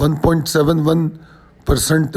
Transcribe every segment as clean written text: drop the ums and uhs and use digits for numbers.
1.71%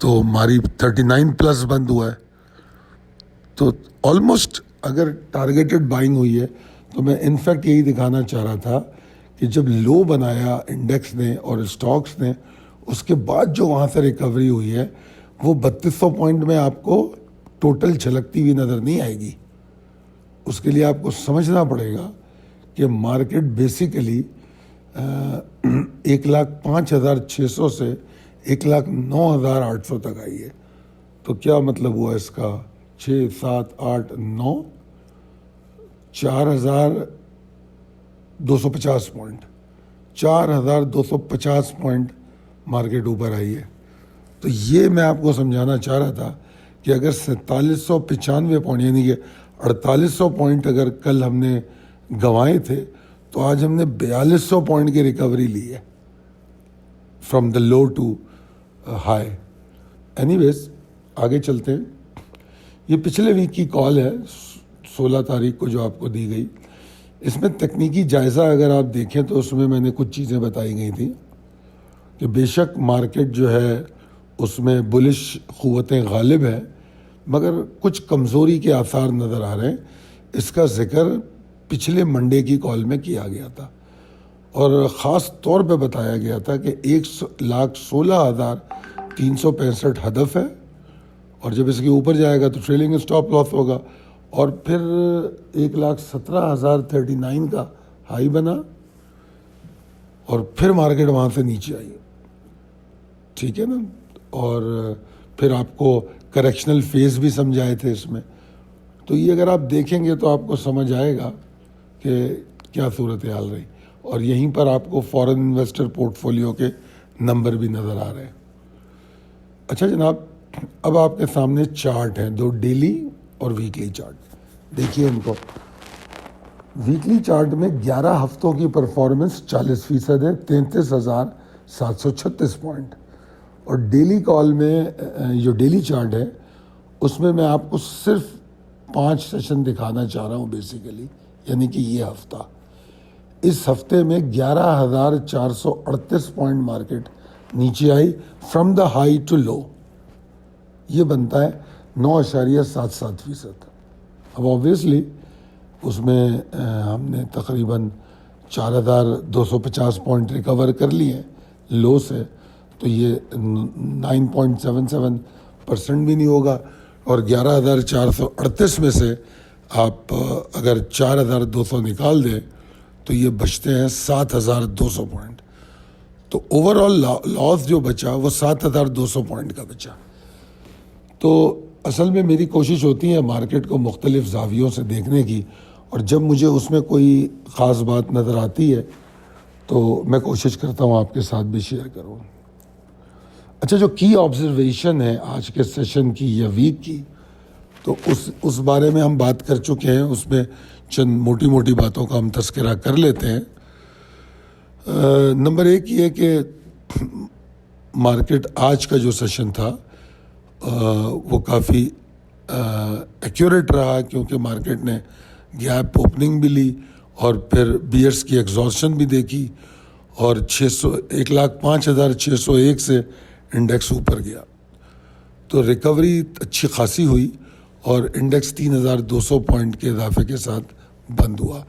تو ہماری 39 پلس بند ہوا ہے. تو آلموسٹ اگر ٹارگیٹڈ بائنگ ہوئی ہے تو میں انفیکٹ یہی دکھانا چاہ رہا تھا کہ جب لو بنایا انڈیکس نے اور اسٹاکس نے, اس کے بعد جو وہاں سے ریکوری ہوئی ہے وہ 3200 پوائنٹ میں آپ کو ٹوٹل چھلکتی ہوئی نظر نہیں آئے گی. اس کے لیے آپ کو سمجھنا پڑے گا کہ مارکیٹ بیسیکلی 1,05,600 سے 1,09,800 تک آئی ہے. تو کیا مطلب ہوا اس کا؟ 6 7 8 9 4,250 پوائنٹ, 4,250 پوائنٹ مارکیٹ اوپر آئی ہے. تو یہ میں آپ کو سمجھانا چاہ رہا تھا کہ اگر 4795 پوائنٹ یعنی کہ 4800 پوائنٹ اگر کل ہم نے گنوائے تھے تو آج ہم نے 4200 پوائنٹ کی ریکوری لی ہے from the low to high. Anyways آگے چلتے ہیں. یہ پچھلے ویک کی کال ہے 16 تاریخ کو جو آپ کو دی گئی. اس میں تکنیکی جائزہ اگر آپ دیکھیں تو اس میں نے کچھ چیزیں بتائی گئی تھیں کہ بے شک مارکیٹ جو ہے اس میں بلش قوتیں غالب ہیں, مگر کچھ کمزوری کے آثار نظر آ رہے ہیں. اس کا ذکر پچھلے منڈے کی کال میں کیا گیا تھا اور خاص طور پہ بتایا گیا تھا کہ 1,16,365 ہدف ہے, اور جب اس کے اوپر جائے گا تو ٹریلنگ اسٹاپ لاس ہوگا, اور پھر 1,17,039 کا ہائی بنا اور پھر مارکیٹ وہاں سے نیچے آئی. ٹھیک ہے نا. اور پھر آپ کو کریکشنل فیز بھی سمجھائے تھے اس میں. تو یہ اگر آپ دیکھیں گے تو آپ کو سمجھ آئے گا کہ کیا صورتحال رہی, اور یہیں پر آپ کو فورن انویسٹر پورٹ فولیو کے نمبر بھی نظر آ رہے ہیں. اچھا جناب, اب آپ کے سامنے چارٹ ہیں, 2 ڈیلی اور ویکلی چارٹ. دیکھیے ان کو. ویکلی چارٹ میں 11 ہفتوں کی پرفارمنس 40% ہے, 33,736 پوائنٹ. اور ڈیلی کال میں جو ڈیلی چارٹ ہے اس میں آپ کو صرف 5 سیشن دکھانا چاہ رہا ہوں بیسیکلی, یعنی کہ یہ ہفتہ. اس ہفتے میں 11,438 پوائنٹ مارکیٹ نیچے آئی فرام دا ہائی ٹو لو. یہ بنتا ہے 9.77%. اب آبویسلی اس میں ہم نے تقریباً 4,250 پوائنٹ ریکور کر لیے لو سے, تو یہ 9.77% بھی نہیں ہوگا. اور 11,438 میں سے آپ اگر 4,200 نکال دیں تو یہ بچتے ہیں 7,200 پوائنٹ. تو اوور آل لاس جو بچا وہ 7,200 پوائنٹ کا بچا. تو اصل میں میری کوشش ہوتی ہے مارکیٹ کو مختلف زاویوں سے دیکھنے کی, اور جب مجھے اس میں کوئی خاص بات نظر آتی ہے تو میں کوشش کرتا ہوں آپ کے ساتھ بھی شیئر کروں. اچھا, جو کی آبزرویشن ہے آج کے سیشن کی یا ویک کی, تو اس بارے میں ہم بات کر چکے ہیں. اس میں چند موٹی موٹی باتوں کا ہم تذکرہ کر لیتے ہیں. نمبر 1 یہ کہ مارکیٹ آج کا جو سیشن تھا وہ کافی ایکوریٹ رہا, کیونکہ مارکیٹ نے گیپ اوپننگ بھی لی اور پھر بیئرس کی ایگزاسشن بھی دیکھی, اور 1,05,601 سے انڈیکس اوپر گیا. تو ریکوری اچھی خاصی ہوئی اور انڈیکس 3,200 پوائنٹ کے اضافے کے ساتھ بند ہوا,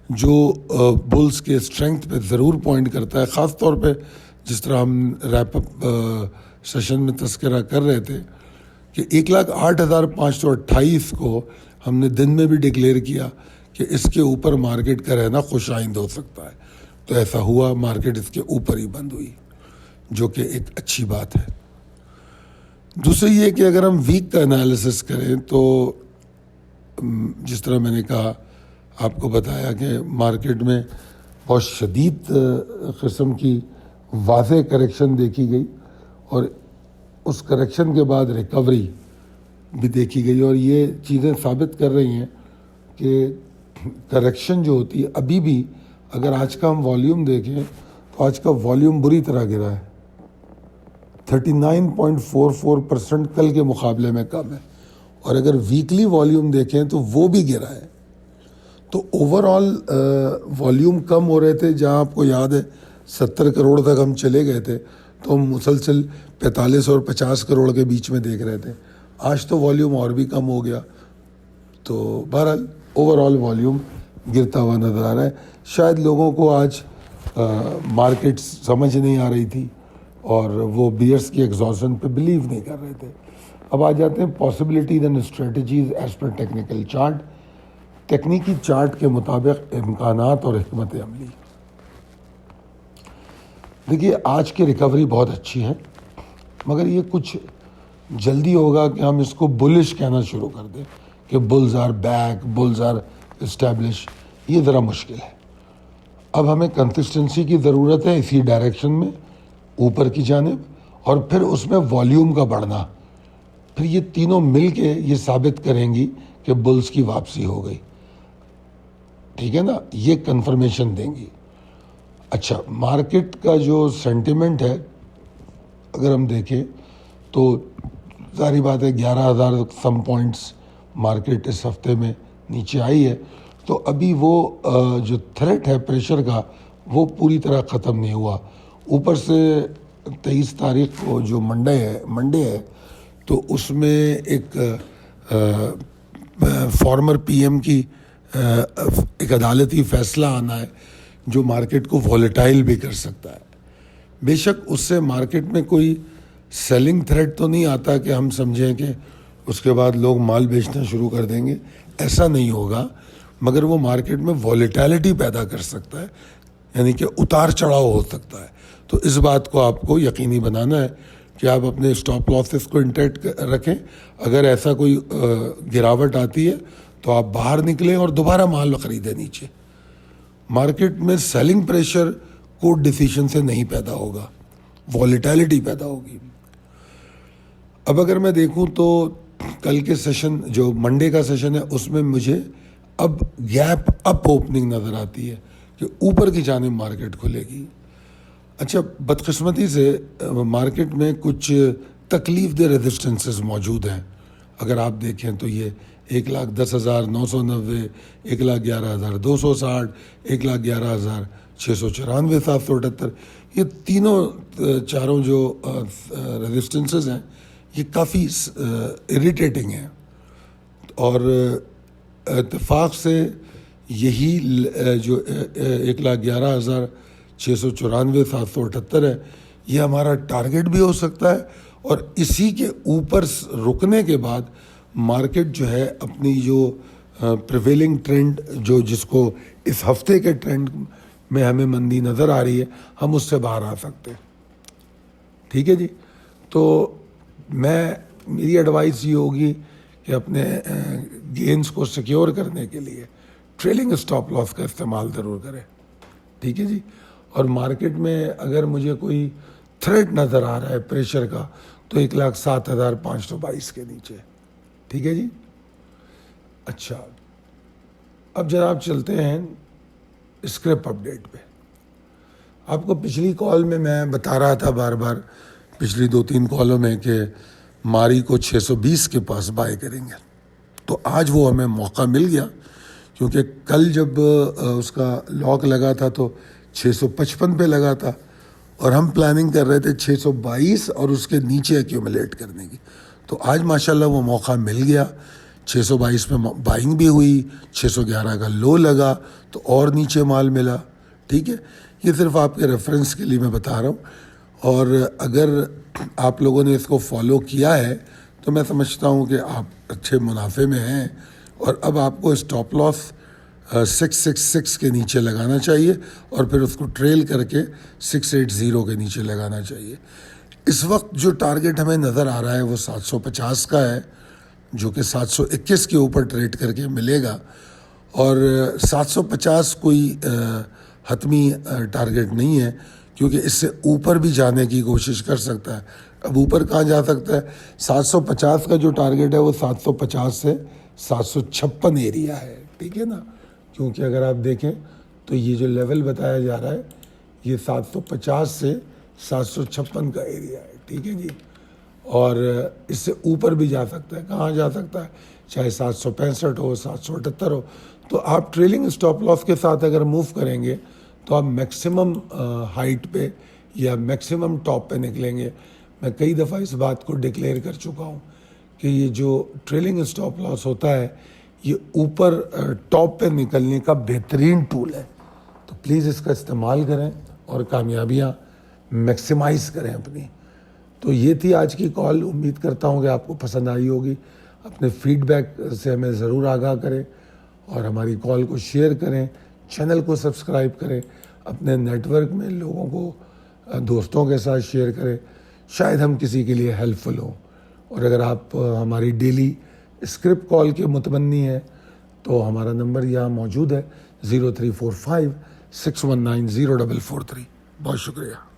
جو بلز کے اسٹرینگتھ پہ ضرور پوائنٹ کرتا ہے. خاص طور پہ جس طرح ہم ریپ اپ سیشن میں تذکرہ کر رہے تھے کہ 1,08,528 کو ہم نے دن میں بھی ڈکلیئر کیا کہ اس کے اوپر مارکیٹ کا رہنا خوش آئند ہو سکتا ہے. تو ایسا ہوا, مارکیٹ اس کے اوپر ہی بند ہوئی, جو کہ ایک اچھی بات ہے. دوسری یہ کہ اگر ہم ویک کا انالیسس کریں تو جس طرح میں نے کہا آپ کو بتایا کہ مارکیٹ میں بہت شدید قسم کی واضح کریکشن دیکھی گئی, اور اس کریکشن کے بعد ریکوری بھی دیکھی گئی. اور یہ چیزیں ثابت کر رہی ہیں کہ کریکشن جو ہوتی ہے ابھی بھی, اگر آج کا ہم والیوم دیکھیں تو آج کا والیوم بری طرح گرا ہے, 39.44% کل کے مقابلے میں کم ہے. اور اگر ویکلی والیوم دیکھیں تو وہ بھی گرا ہے. تو اوور آل والیوم کم ہو رہے تھے, جہاں آپ کو یاد ہے 70 کروڑ تک ہم چلے گئے تھے, تو ہم مسلسل 45 اور 50 کروڑ کے بیچ میں دیکھ رہے تھے. آج تو والیوم اور بھی کم ہو گیا. تو بہرحال اوور آل والیوم گرتا ہوا نظر آ رہا ہے. شاید لوگوں کو آج مارکیٹ سمجھ نہیں آ رہی تھی اور وہ بیئرس کی ایگزاسن پہ بلیو نہیں کر رہے تھے. اب آ جاتے ہیں possibilities and strategies as per technical chart. تکنیکی چارٹ کے مطابق امکانات اور حکمت عملی. دیکھیے آج کی ریکوری بہت اچھی ہے مگر یہ کچھ جلدی ہوگا کہ ہم اس کو بلش کہنا شروع کر دیں کہ bills are back, bills are establish. یہ ذرا مشکل ہے. اب ہمیں کنسسٹنسی کی ضرورت ہے اسی ڈائریکشن میں اوپر کی جانب، اور پھر اس میں والیوم کا بڑھنا. پھر یہ تینوں مل کے یہ ثابت کریں گی کہ بلز کی واپسی ہو گئی. ٹھیک ہے نا، یہ کنفرمیشن دیں گی. اچھا، مارکیٹ کا جو سینٹیمنٹ ہے اگر ہم دیکھیں تو ظاہری بات ہے 11,000 سم پوائنٹس مارکیٹ اس ہفتے میں نیچے آئی ہے. تو ابھی وہ جو تھریٹ ہے پریشر کا وہ پوری طرح ختم نہیں ہوا. اوپر سے 23 تاریخ کو جو منڈے ہے تو اس میں ایک فارمر پی ایم کی ایک عدالتی فیصلہ آنا ہے جو مارکیٹ کو والیٹائل بھی کر سکتا ہے. بے شک اس سے مارکیٹ میں کوئی سیلنگ تھریٹ تو نہیں آتا کہ ہم سمجھیں کہ اس کے بعد لوگ مال بیچنا شروع کر دیں گے، ایسا نہیں ہوگا. مگر وہ مارکیٹ میں والیٹیلٹی پیدا کر سکتا ہے، یعنی کہ اتار چڑھاؤ ہو سکتا ہے. تو اس بات کو آپ کو یقینی بنانا ہے کہ آپ اپنے اسٹاپ لاسز کو انٹیکٹ رکھیں. اگر ایسا کوئی گراوٹ آتی ہے تو آپ باہر نکلیں اور دوبارہ مال خریدیں نیچے. مارکیٹ میں سیلنگ پریشر کوٹ ڈیسیشن سے نہیں پیدا ہوگا، والیٹیلٹی پیدا ہوگی. اب اگر میں دیکھوں تو کل کے سیشن جو منڈے کا سیشن ہے اس میں مجھے اب گیپ اپ اوپننگ نظر آتی ہے کہ اوپر کی جانب مارکیٹ کھلے گی. اچھا، بدقسمتی سے مارکیٹ میں کچھ تکلیف دہ ریزسٹنسز موجود ہیں. اگر آپ دیکھیں تو یہ 1,10,990، 1,11,260، 1,11,694، 778، یہ تینوں چاروں جو ریزسٹنسز ہیں یہ کافی اریٹیٹنگ ہیں. اور اتفاق سے یہی جو 1,11,694، 778 ہے یہ ہمارا ٹارگٹ بھی ہو سکتا ہے. اور اسی کے اوپر رکنے کے بعد مارکیٹ جو ہے اپنی جو پریویلنگ ٹرینڈ جو جس کو اس ہفتے کے ٹرینڈ میں ہمیں مندی نظر آ رہی ہے ہم اس سے باہر آ سکتے ہیں. ٹھیک ہے جی. تو میری ایڈوائس یہ ہوگی کہ اپنے گینز کو سیکیور کرنے کے لیے ٹریلنگ اسٹاپ لاس کا استعمال ضرور کریں. ٹھیک ہے جی. اور مارکیٹ میں اگر مجھے کوئی تھریٹ نظر آ رہا ہے پریشر کا تو 1,07,522 کے نیچے. ٹھیک ہے جی. اچھا، اب جناب چلتے ہیں اسکرپ اپڈیٹ پہ. آپ کو پچھلی کال میں بتا رہا تھا بار بار پچھلی 2-3 کالوں میں کہ ماری کو 620 کے پاس بائی کریں گے. تو آج وہ ہمیں موقع مل گیا کیونکہ کل جب اس کا لاک لگا تھا تو 655 پہ لگا تھا اور ہم پلاننگ کر رہے تھے 622 اور اس کے نیچے ایکیومولیٹ کرنے کی. تو آج ماشاءاللہ وہ موقع مل گیا. 622 پہ بائنگ بھی ہوئی، 611 کا لو لگا تو اور نیچے مال ملا. ٹھیک ہے، یہ صرف آپ کے ریفرنس کے لیے میں بتا رہا ہوں. اور اگر آپ لوگوں نے اس کو فالو کیا ہے تو میں سمجھتا ہوں کہ آپ اچھے منافع میں ہیں. اور اب آپ کو اسٹاپ لاس 666 کے نیچے لگانا چاہیے اور پھر اس کو ٹریل کر کے 680 کے نیچے لگانا چاہیے. اس وقت جو ٹارگٹ ہمیں نظر آ رہا ہے وہ 750 کا ہے جو کہ 721 کے اوپر ٹریڈ کر کے ملے گا. اور 750 کوئی حتمی ٹارگٹ نہیں ہے کیونکہ اس سے اوپر بھی جانے کی کوشش کر سکتا ہے. اب اوپر کہاں جا سکتا ہے؟ 750 کا جو ٹارگٹ ہے وہ 750 سے 756 ایریا ہے. ٹھیک ہے نا، کیونکہ اگر آپ دیکھیں تو یہ جو لیول بتایا جا رہا ہے یہ 750 سے 756 کا ایریا ہے. ٹھیک ہے جی. اور اس سے اوپر بھی جا سکتا ہے. کہاں جا سکتا ہے؟ چاہے 765 ہو، 778 ہو. تو آپ ٹریلنگ اسٹاپ لاس کے ساتھ اگر موو کریں گے تو آپ میکسیمم ہائٹ پہ یا میکسیمم ٹاپ پہ نکلیں گے. میں کئی دفعہ اس بات کو ڈکلیئر کر چکا ہوں کہ یہ جو ٹریلنگ اسٹاپ لاس ہوتا ہے یہ اوپر ٹاپ پہ نکلنے کا بہترین ٹول ہے. تو پلیز اس کا استعمال کریں اور کامیابیاں میکسیمائز کریں اپنی. تو یہ تھی آج کی کال. امید کرتا ہوں کہ آپ کو پسند آئی ہوگی. اپنے فیڈ بیک سے ہمیں ضرور آگاہ کریں اور ہماری کال کو شیئر کریں, چینل کو سبسکرائب کریں, اپنے نیٹ ورک میں لوگوں کو دوستوں کے ساتھ شیئر کریں. شاید ہم کسی کے لیے ہیلپ فل ہوں. اور اگر آپ ہماری ڈیلی اسکرپٹ کال کے متمنی ہیں تو ہمارا نمبر یہاں موجود ہے 0345 619 0443. بہت شکریہ.